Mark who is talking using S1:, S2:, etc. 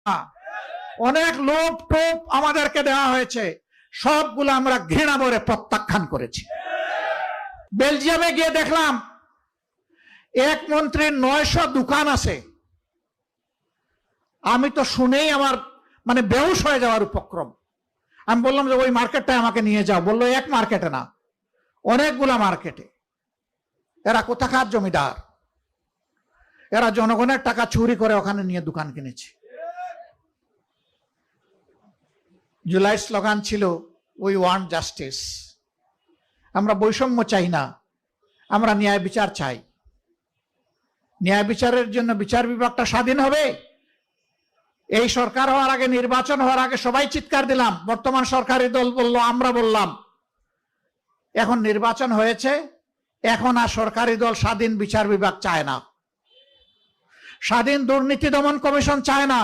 S1: অনেক লোভ টোপ আমাদেরকে দেওয়া হয়েছে, সবগুলো আমরা ঘৃণা ভরে প্রত্যাখ্যান করেছি। বেলজিয়ামে গিয়ে দেখলাম এক মন্ত্রীর 900 দোকান আছে। আমি তো শুনেই আমার মানে বেহুশ হয়ে যাওয়ার উপক্রম। আমি বললাম যে ওই মার্কেটটা আমাকে নিয়ে যাও। বললো এক মার্কেটে না, অনেকগুলা মার্কেটে। এরা কোথাকার জমিদার, এরা জনগণের টাকা চুরি করে ওখানে নিয়ে দোকান কিনেছে। জুলাই স্লোগান ছিল উই ওয়ান্ট জাস্টিস। আমরা বৈষম্য চাই না, আমরা ন্যায় বিচার চাই। ন্যায় বিচারের জন্য বিচার বিভাগটা স্বাধীন হবে। এই সরকার হওয়ার আগে, নির্বাচন হওয়ার আগে সবাই চিৎকার দিলাম, বর্তমান সরকারি দল বলল, আমরা বললাম। এখন নির্বাচন হয়েছে, এখন আর সরকারি দল স্বাধীন বিচার বিভাগ চায় না, স্বাধীন দুর্নীতি দমন কমিশন চায় না।